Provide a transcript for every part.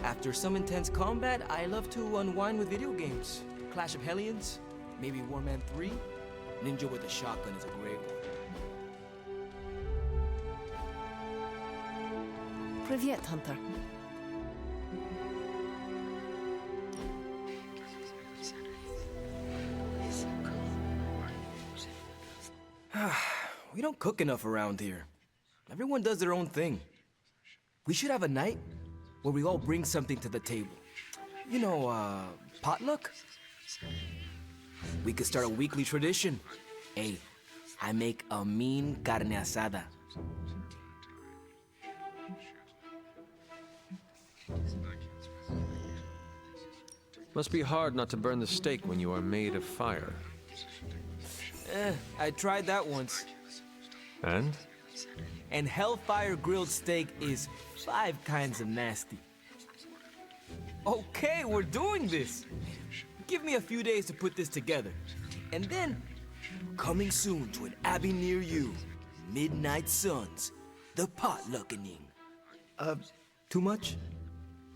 After some intense combat, I love to unwind with video games. Clash of Hellions, maybe Warman 3. Ninja with a shotgun is a great one. Привет, Hunter. We don't cook enough around here. Everyone does their own thing. We should have a night where we all bring something to the table. You know, potluck? We could start a weekly tradition. Hey, I make a mean carne asada. Must be hard not to burn the steak when you are made of fire. I tried that once. And? And hellfire grilled steak is 5 kinds of nasty. Okay, we're doing this. Give me a few days to put this together. And then, coming soon to an abbey near you, Midnight Suns, the potluckening. Too much?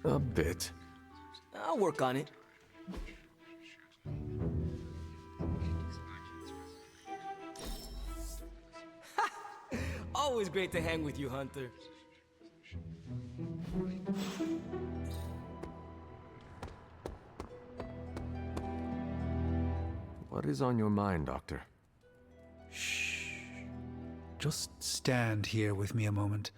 A bit. I'll work on it. Always great to hang with you, Hunter. What is on your mind, Doctor? Shh. Just stand here with me a moment.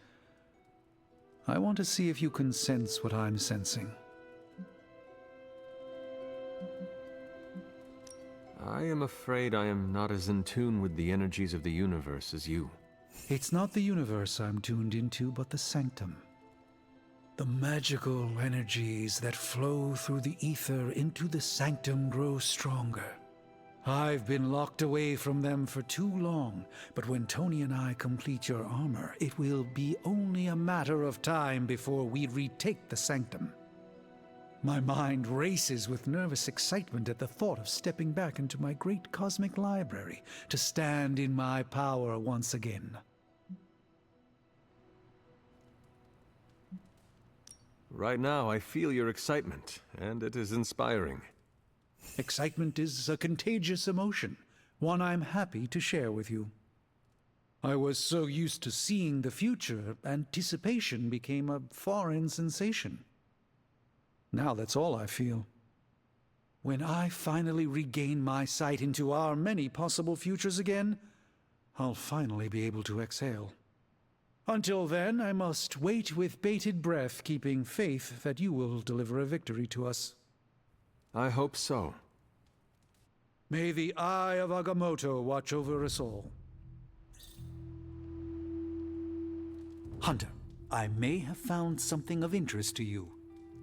I want to see if you can sense what I'm sensing. I am afraid I am not as in tune with the energies of the universe as you. It's not the universe I'm tuned into, but the sanctum. The magical energies that flow through the ether into the sanctum grow stronger. I've been locked away from them for too long, but when Tony and I complete your armor, it will be only a matter of time before we retake the sanctum. My mind races with nervous excitement at the thought of stepping back into my great cosmic library to stand in my power once again. Right now, I feel your excitement, and it is inspiring. Excitement is a contagious emotion, one I'm happy to share with you. I was so used to seeing the future, anticipation became a foreign sensation. Now that's all I feel. When I finally regain my sight into our many possible futures again, I'll finally be able to exhale. Until then, I must wait with bated breath, keeping faith that you will deliver a victory to us. I hope so. May the Eye of Agamotto watch over us all. Hunter, I may have found something of interest to you.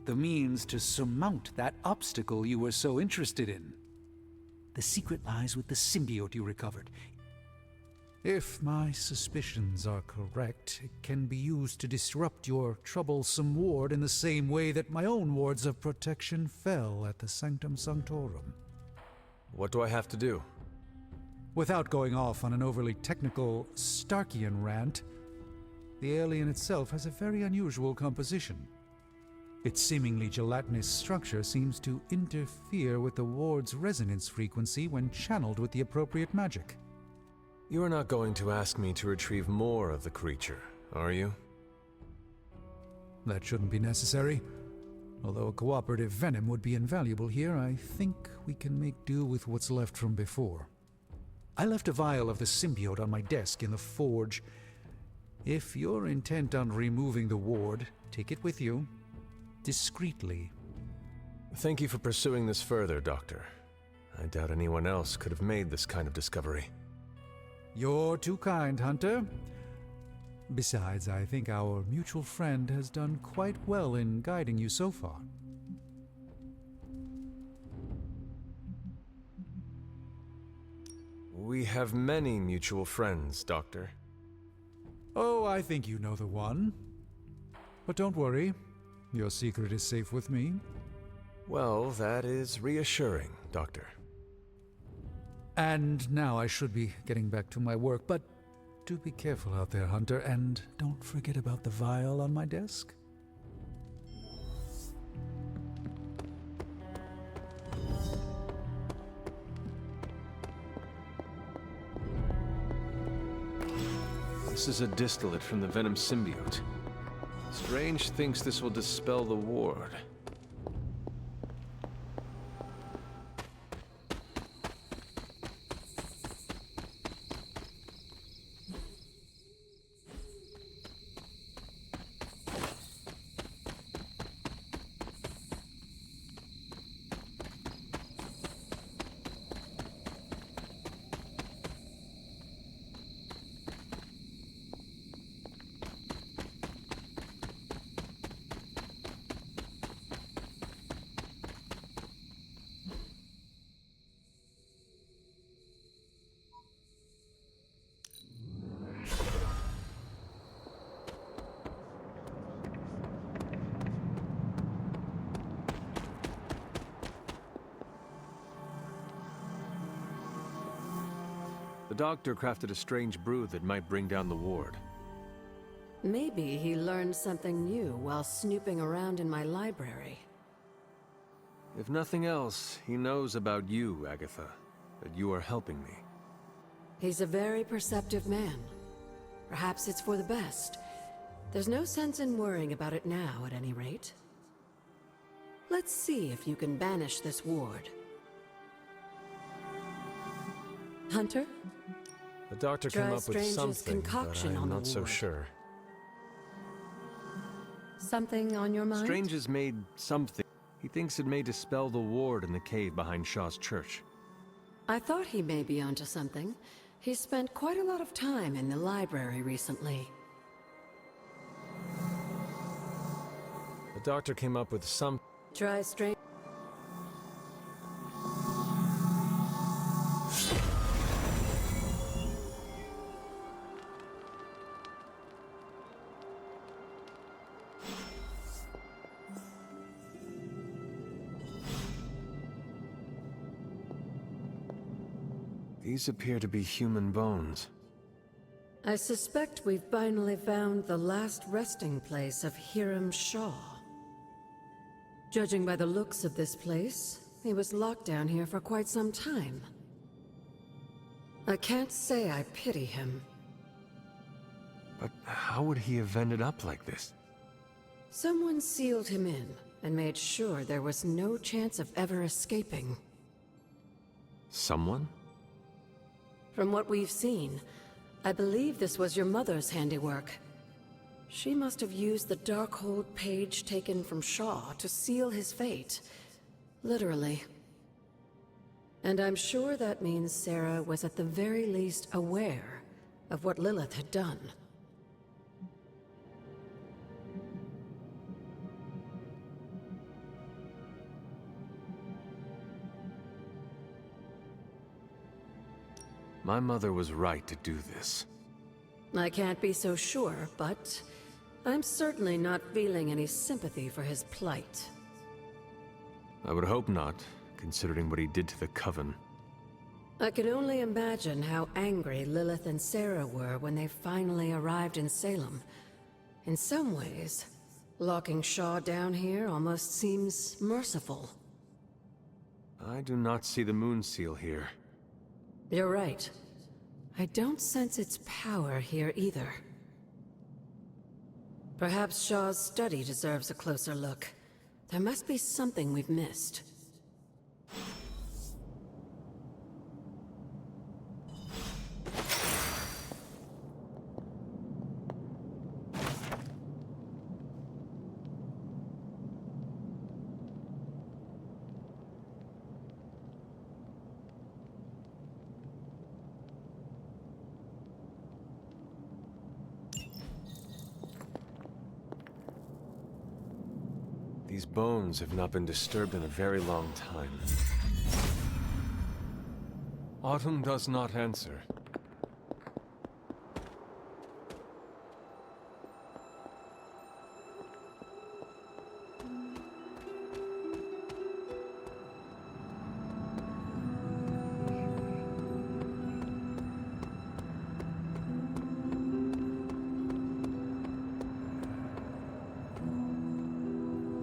The means to surmount that obstacle you were so interested in. The secret lies with the symbiote you recovered. If my suspicions are correct, it can be used to disrupt your troublesome ward in the same way that my own wards of protection fell at the Sanctum Sanctorum. What do I have to do? Without going off on an overly technical Starkian rant, the alien itself has a very unusual composition. Its seemingly gelatinous structure seems to interfere with the ward's resonance frequency when channeled with the appropriate magic. You are not going to ask me to retrieve more of the creature, are you? That shouldn't be necessary. Although a cooperative venom would be invaluable here, I think we can make do with what's left from before. I left a vial of the symbiote on my desk in the forge. If you're intent on removing the ward, take it with you. Discreetly. Thank you for pursuing this further, Doctor. I doubt anyone else could have made this kind of discovery. You're too kind, Hunter. Besides, I think our mutual friend has done quite well in guiding you so far. We have many mutual friends, Doctor. Oh, I think you know the one. But don't worry. Your secret is safe with me. Well, that is reassuring, Doctor. And now I should be getting back to my work, but do be careful out there, Hunter, and don't forget about the vial on my desk. This is a distillate from the venom symbiote. Strange thinks this will dispel the ward. The doctor crafted a strange brew that might bring down the ward. Maybe he learned something new while snooping around in my library. If nothing else, he knows about you, Agatha, that you are helping me. He's a very perceptive man. Perhaps it's for the best. There's no sense in worrying about it now, at any rate. Let's see if you can banish this ward. Hunter? The doctor Try came up with Strange's something, but concoction on I'm the not so ward. sure. Something on your mind? Strange has made something. He thinks it may dispel the ward in the cave behind Shaw's church. I thought he may be onto something. He's spent quite a lot of time in the library recently. The doctor came up with some... Try Strange. These appear to be human bones. I suspect we've finally found the last resting place of Hiram Shaw. Judging by the looks of this place, he was locked down here for quite some time. I can't say I pity him. But how would he have ended up like this? Someone sealed him in and made sure there was no chance of ever escaping. Someone? From what we've seen, I believe this was your mother's handiwork. She must have used the Darkhold page taken from Shaw to seal his fate. Literally. And I'm sure that means Sarah was at the very least aware of what Lilith had done. My mother was right to do this. I can't be so sure, but I'm certainly not feeling any sympathy for his plight. I would hope not, considering what he did to the Coven. I can only imagine how angry Lilith and Sarah were when they finally arrived in Salem. In some ways, locking Shaw down here almost seems merciful. I do not see the moon seal here. You're right. I don't sense its power here either. Perhaps Shaw's study deserves a closer look. There must be something we've missed. These bones have not been disturbed in a very long time. Autumn does not answer.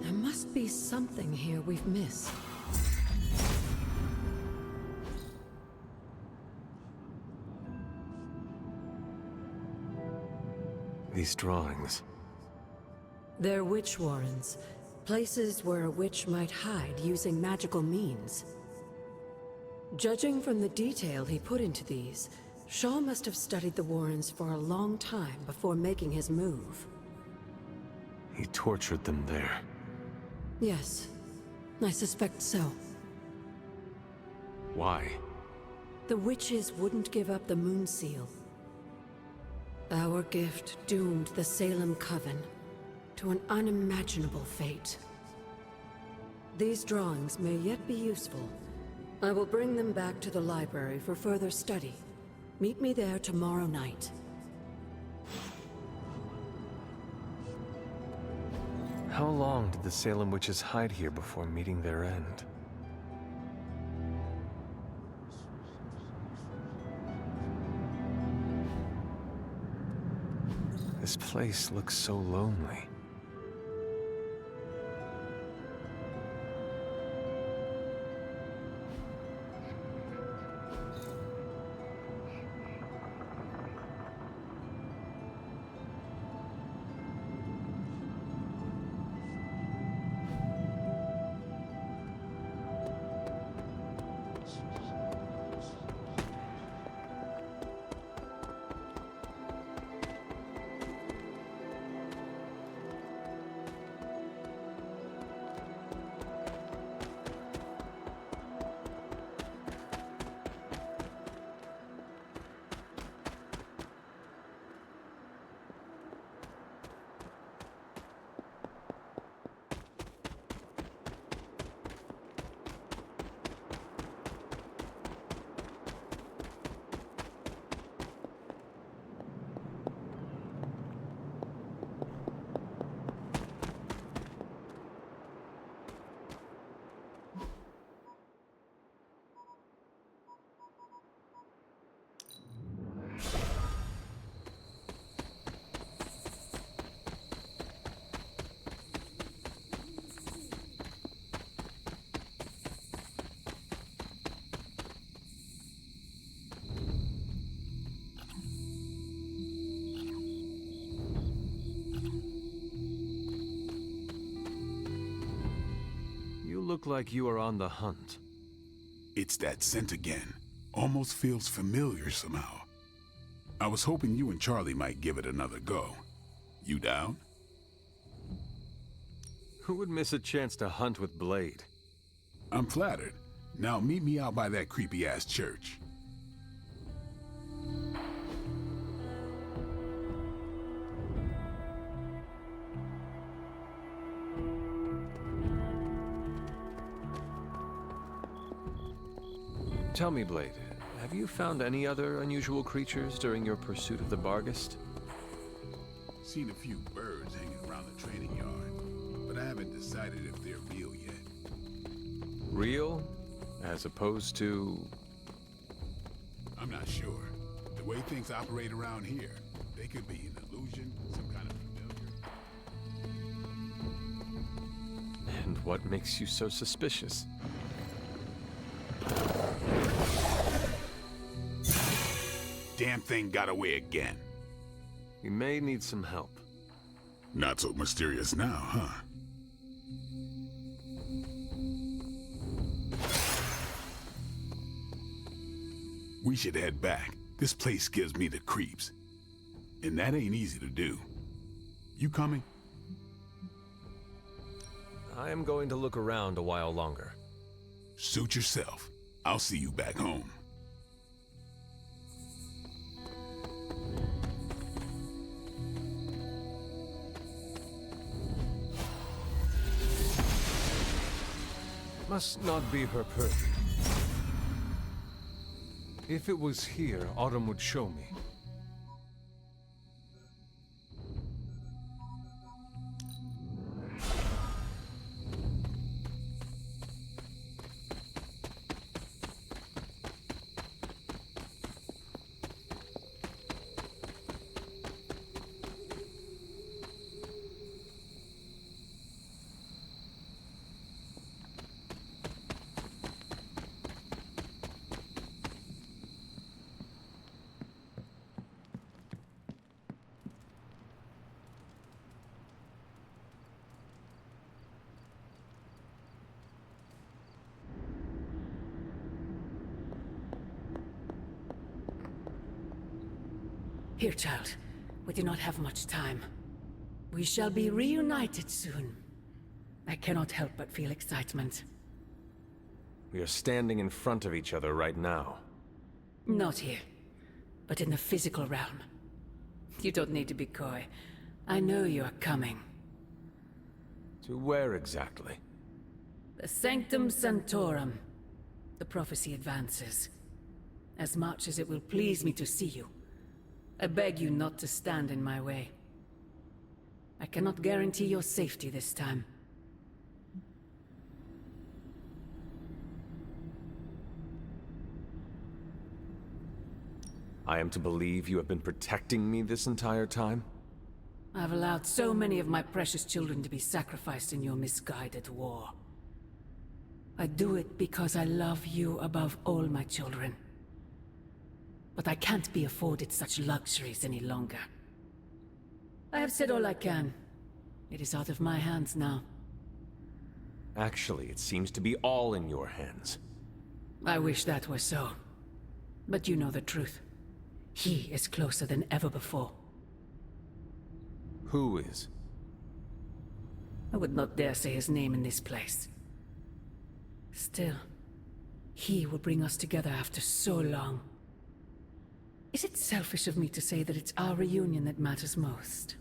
There must be something here we've missed. These drawings. They're witch warrens, places where a witch might hide using magical means. Judging from the detail he put into these, Shaw must have studied the warrens for a long time before making his move. He tortured them there. Yes, I suspect so. Why? The witches wouldn't give up the Moon Seal. Our gift doomed the Salem Coven to an unimaginable fate. These drawings may yet be useful. I will bring them back to the library for further study. Meet me there tomorrow night. How long did the Salem witches hide here before meeting their end? This place looks so lonely. You look like you are on the hunt. It's that scent again. Almost feels familiar somehow. I was hoping you and Charlie might give it another go. You down? Who would miss a chance to hunt with Blade? I'm flattered. Now meet me out by that creepy-ass church. Tell me, Blade, have you found any other unusual creatures during your pursuit of the Barghest? Seen a few birds hanging around the training yard, but I haven't decided if they're real yet. Real? As opposed to... I'm not sure. The way things operate around here, they could be an illusion, some kind of familiar. And what makes you so suspicious? Damn thing got away again. We may need some help. Not so mysterious now, huh? We should head back. This place gives me the creeps. And that ain't easy to do. You coming? I am going to look around a while longer. Suit yourself. I'll see you back home. Must not be her purview. If it was here, Autumn would show me. Here, child. We do not have much time. We shall be reunited soon. I cannot help but feel excitement. We are standing in front of each other right now. Not here, but in the physical realm. You don't need to be coy. I know you are coming. To where exactly? The Sanctum Sanctorum. The prophecy advances. As much as it will please me to see you, I beg you not to stand in my way. I cannot guarantee your safety this time. I am to believe you have been protecting me this entire time? I've allowed so many of my precious children to be sacrificed in your misguided war. I do it because I love you above all my children. But I can't be afforded such luxuries any longer. I have said all I can. It is out of my hands now. Actually, it seems to be all in your hands. I wish that were so. But you know the truth. He is closer than ever before. Who is? I would not dare say his name in this place. Still, he will bring us together after so long. Is it selfish of me to say that it's our reunion that matters most?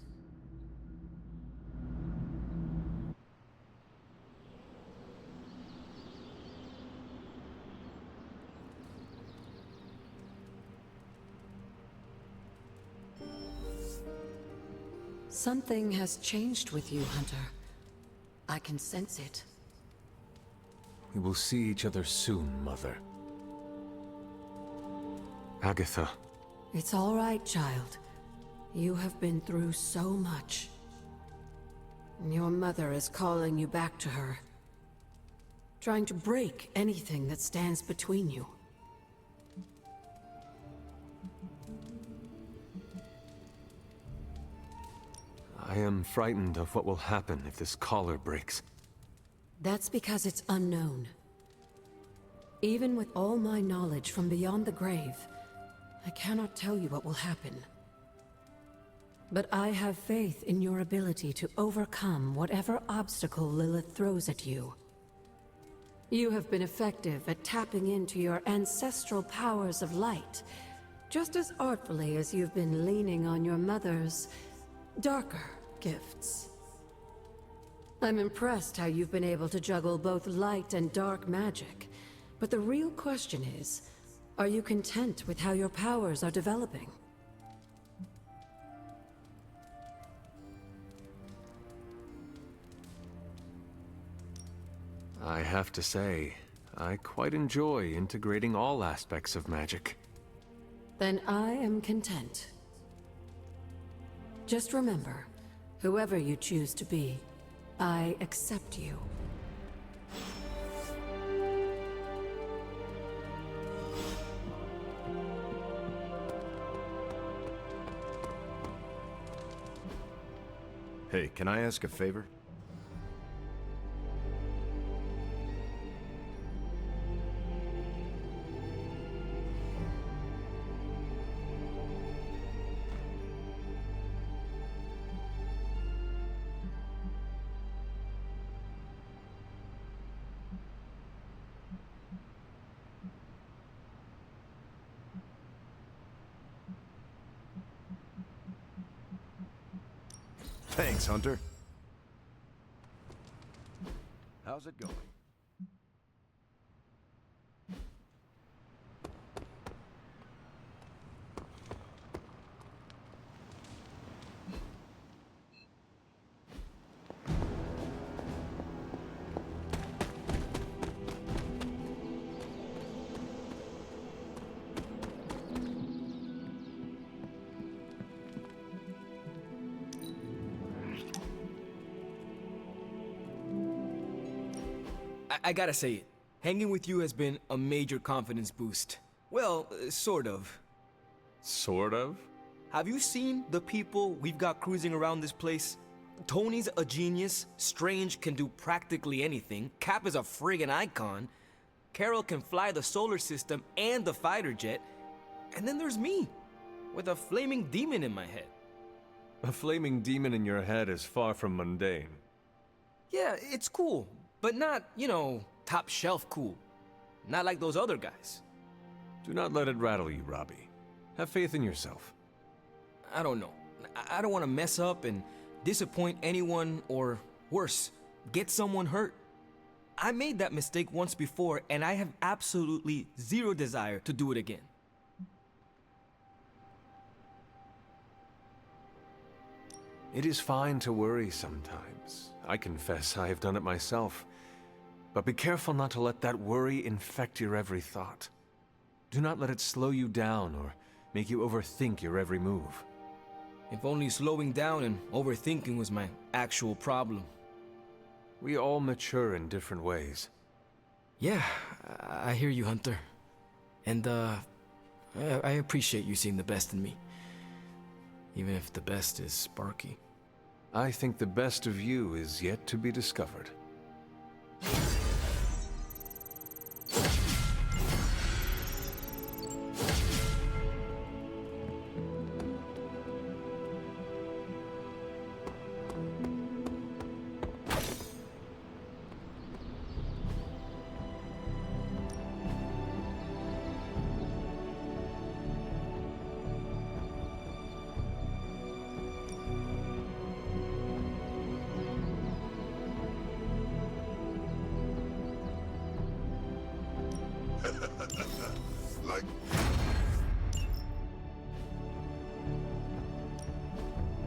Something has changed with you, Hunter. I can sense it. We will see each other soon, Mother. Agatha. It's all right, child. You have been through so much. Your mother is calling you back to her. Trying to break anything that stands between you. I am frightened of what will happen if this collar breaks. That's because it's unknown. Even with all my knowledge from beyond the grave, I cannot tell you what will happen. But I have faith in your ability to overcome whatever obstacle Lilith throws at you. You have been effective at tapping into your ancestral powers of light, just as artfully as you've been leaning on your mother's darker gifts. I'm impressed how you've been able to juggle both light and dark magic, but the real question is, are you content with how your powers are developing? I have to say, I quite enjoy integrating all aspects of magic. Then I am content. Just remember, whoever you choose to be, I accept you. Hey, can I ask a favor? Thanks, Hunter. How's it going? I gotta say it. Hanging with you has been a major confidence boost. Well, sort of. Sort of? Have you seen the people we've got cruising around this place? Tony's a genius, Strange can do practically anything, Cap is a friggin' icon, Carol can fly the solar system and the fighter jet, and then there's me. with a flaming demon in my head. A flaming demon in your head is far from mundane. Yeah, it's cool, but not, top shelf cool. Not like those other guys. Do not let it rattle you, Robbie. Have faith in yourself. I don't know. I don't want to mess up and disappoint anyone, or worse, get someone hurt. I made that mistake once before, and I have absolutely zero desire to do it again. It is fine to worry sometimes. I confess I have done it myself. But be careful not to let that worry infect your every thought. Do not let it slow you down or make you overthink your every move. If only slowing down and overthinking was my actual problem. We all mature in different ways. Yeah, I hear you, Hunter. And, I appreciate you seeing the best in me. Even if the best is Sparky. I think the best of you is yet to be discovered.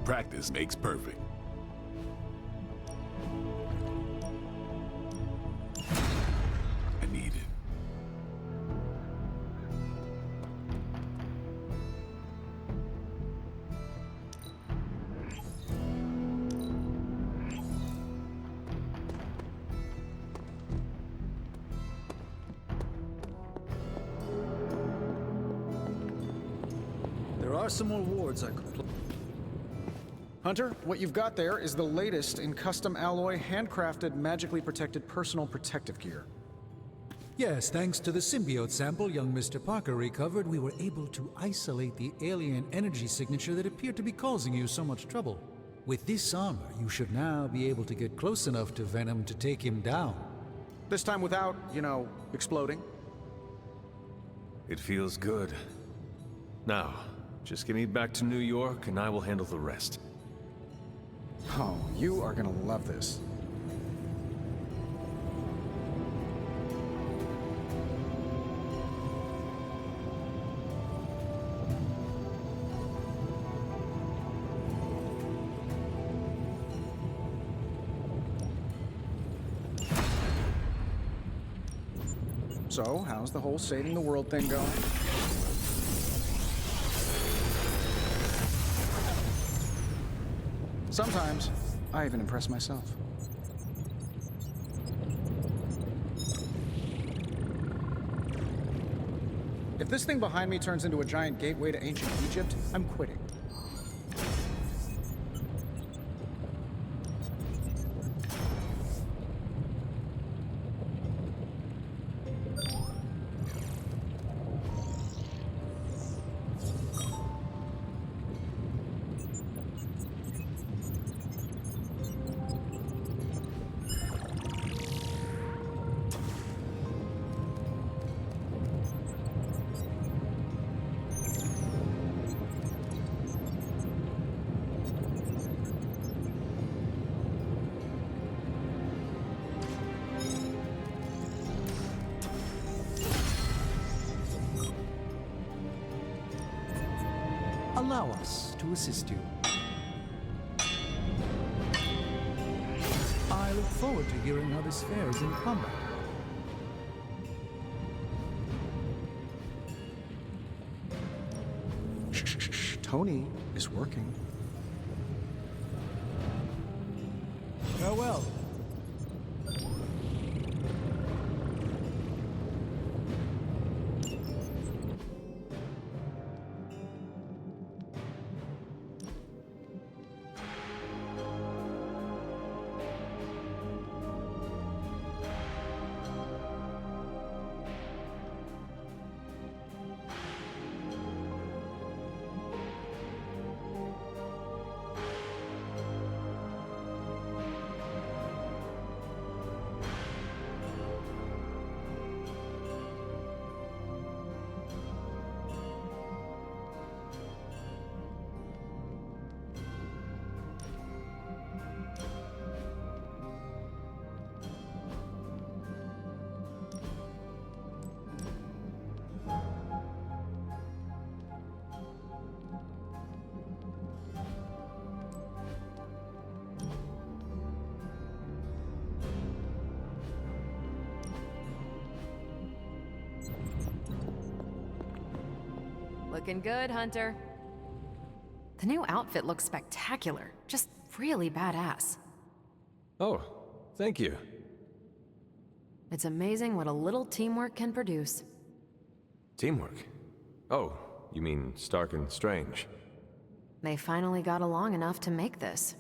Practice makes perfect. I need it. There are some more wards I could play. Hunter, what you've got there is the latest in custom alloy, handcrafted, magically protected personal protective gear. Yes, thanks to the symbiote sample young Mr. Parker recovered, we were able to isolate the alien energy signature that appeared to be causing you so much trouble. With this armor, you should now be able to get close enough to Venom to take him down. This time without, exploding. It feels good. Now, just get me back to New York and I will handle the rest. Oh, you are gonna love this. So, how's the whole saving the world thing going? Sometimes, I even impress myself. If this thing behind me turns into a giant gateway to ancient Egypt, I'm quitting. Allow us to assist you. I look forward to hearing how this fares in combat. Shh. Tony is working. Farewell. Looking good, Hunter. The new outfit looks spectacular. Just really badass. Oh, thank you. It's amazing what a little teamwork can produce. Teamwork? Oh, you mean Stark and Strange. They finally got along enough to make this.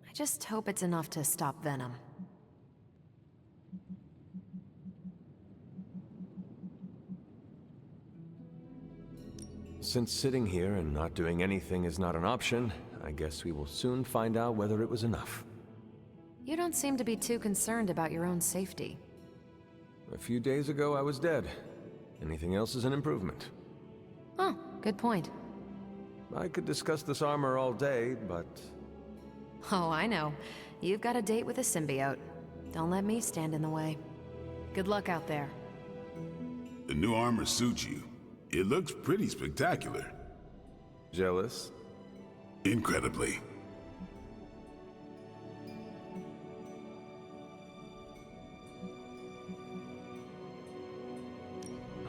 I just hope it's enough to stop Venom. Since sitting here and not doing anything is not an option, I guess we will soon find out whether it was enough. You don't seem to be too concerned about your own safety. A few days ago, I was dead. Anything else is an improvement. Oh, good point. I could discuss this armor all day, but... Oh, I know. You've got a date with a symbiote. Don't let me stand in the way. Good luck out there. The new armor suits you. It looks pretty spectacular. Jealous? Incredibly.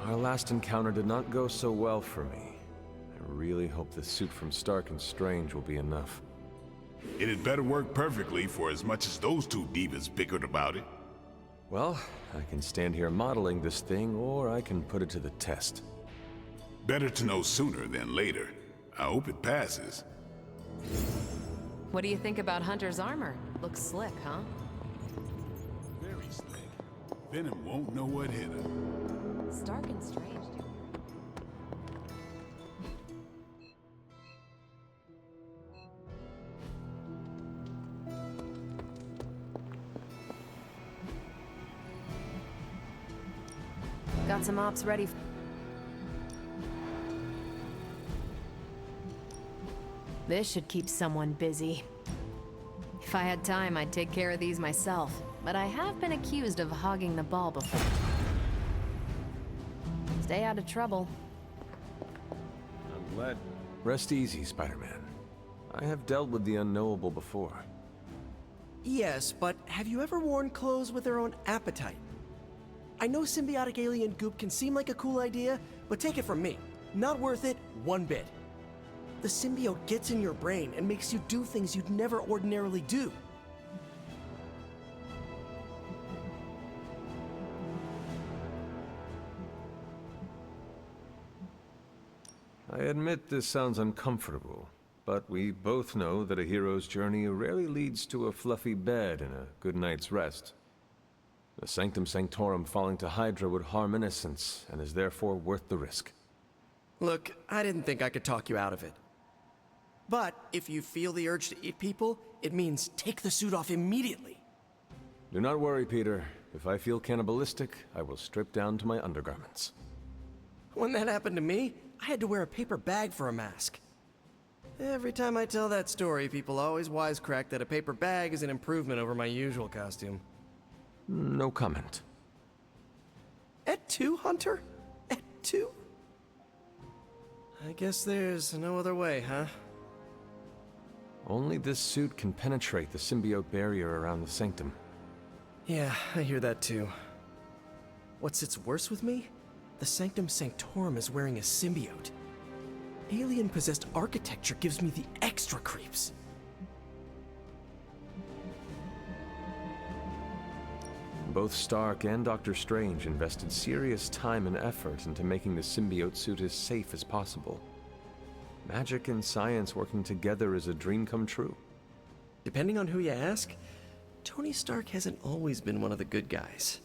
Our last encounter did not go so well for me. I really hope the suit from Stark and Strange will be enough. It had better work perfectly for as much as those two divas bickered about it. Well, I can stand here modeling this thing, or I can put it to the test. Better to know sooner than later. I hope it passes. What do you think about Hunter's armor? Looks slick, huh? Very slick. Venom won't know what hit her. Stark and Strange do. Got some ops ready. This should keep someone busy. If I had time, I'd take care of these myself, but I have been accused of hogging the ball before. Stay out of trouble. I'm glad. Rest easy, Spider-Man. I have dealt with the unknowable before. Yes, but have you ever worn clothes with their own appetite? I know symbiotic alien goop can seem like a cool idea, but take it from me. Not worth it one bit. The symbiote gets in your brain and makes you do things you'd never ordinarily do. I admit this sounds uncomfortable, but we both know that a hero's journey rarely leads to a fluffy bed and a good night's rest. The Sanctum Sanctorum falling to Hydra would harm innocence, and is therefore worth the risk. Look, I didn't think I could talk you out of it. But if you feel the urge to eat people, it means take the suit off immediately. Do not worry, Peter. If I feel cannibalistic, I will strip down to my undergarments. When that happened to me, I had to wear a paper bag for a mask. Every time I tell that story, people always wisecrack that a paper bag is an improvement over my usual costume. No comment. Et tu, Hunter? Et tu? I guess there's no other way, huh? Only this suit can penetrate the symbiote barrier around the sanctum. Yeah, I hear that too. What sits worse with me? The Sanctum Sanctorum is wearing a symbiote. Alien-possessed architecture gives me the extra creeps. Both Stark and Dr. Strange invested serious time and effort into making the symbiote suit as safe as possible. Magic and science working together is a dream come true. Depending on who you ask, Tony Stark hasn't always been one of the good guys.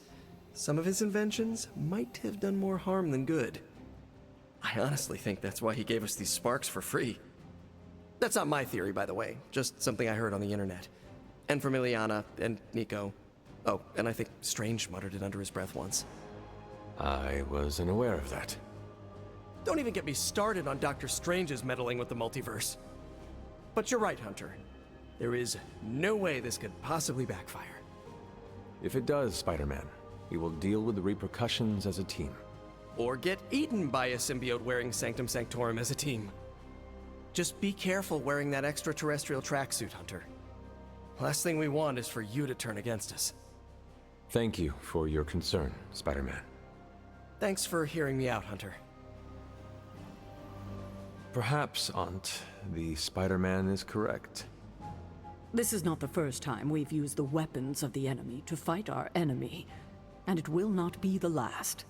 Some of his inventions might have done more harm than good. I honestly think that's why he gave us these sparks for free. That's not my theory, by the way, just something I heard on the internet. And from Ileana and Nico. Oh, and I think Strange muttered it under his breath once. I was unaware of that. Don't even get me started on Doctor Strange's meddling with the multiverse. But you're right, Hunter. There is no way this could possibly backfire. If it does, Spider-Man, we will deal with the repercussions as a team. Or get eaten by a symbiote wearing Sanctum Sanctorum as a team. Just be careful wearing that extraterrestrial tracksuit, Hunter. Last thing we want is for you to turn against us. Thank you for your concern, Spider-Man. Thanks for hearing me out, Hunter. Perhaps, Aunt, the Spider-Man is correct. This is not the first time we've used the weapons of the enemy to fight our enemy, and it will not be the last.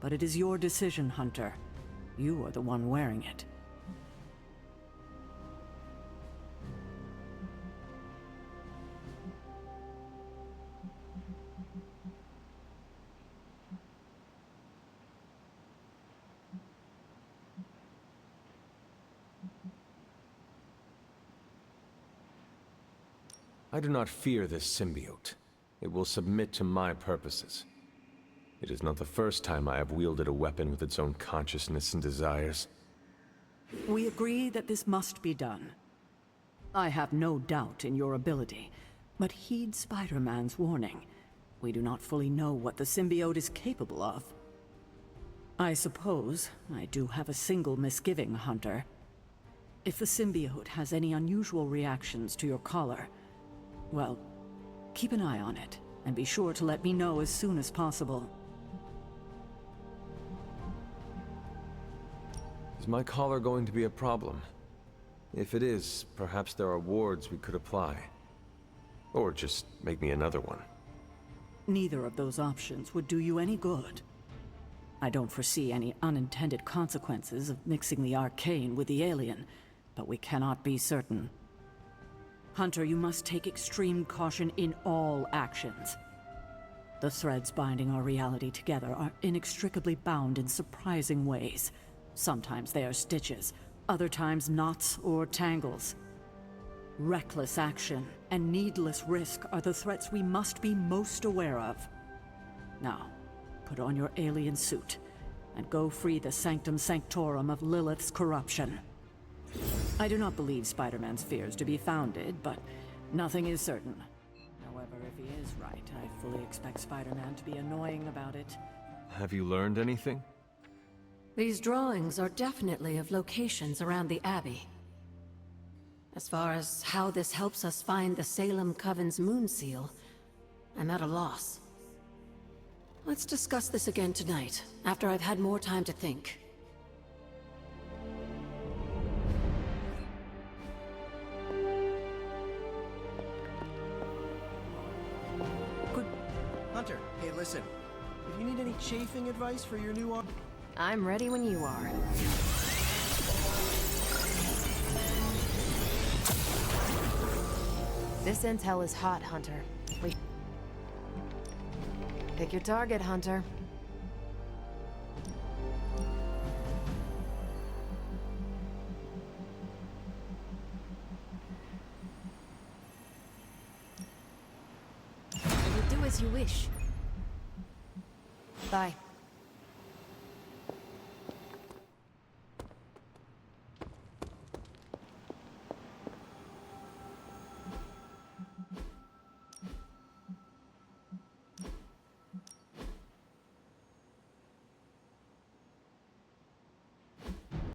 But it is your decision, Hunter. You are the one wearing it. I do not fear this symbiote. It will submit to my purposes. It is not the first time I have wielded a weapon with its own consciousness and desires. We agree that this must be done. I have no doubt in your ability, but heed Spider-Man's warning. We do not fully know what the symbiote is capable of. I suppose I do have a single misgiving, Hunter. If the symbiote has any unusual reactions to your collar, well, keep an eye on it, and be sure to let me know as soon as possible. Is my collar going to be a problem? If it is, perhaps there are wards we could apply. Or just make me another one. Neither of those options would do you any good. I don't foresee any unintended consequences of mixing the arcane with the alien, but we cannot be certain. Hunter, you must take extreme caution in all actions. The threads binding our reality together are inextricably bound in surprising ways. Sometimes they are stitches, other times knots or tangles. Reckless action and needless risk are the threats we must be most aware of. Now, put on your alien suit and go free the Sanctum Sanctorum of Lilith's corruption. I do not believe Spider-Man's fears to be founded, but nothing is certain. However, if he is right, I fully expect Spider-Man to be annoying about it. Have you learned anything? These drawings are definitely of locations around the Abbey. As far as how this helps us find the Salem Coven's moon seal, I'm at a loss. Let's discuss this again tonight, after I've had more time to think. Hunter, hey listen. If you need any chafing advice for your new arm... I'm ready when you are. This intel is hot, Hunter. Pick your target, Hunter. I will do as you wish. Bye.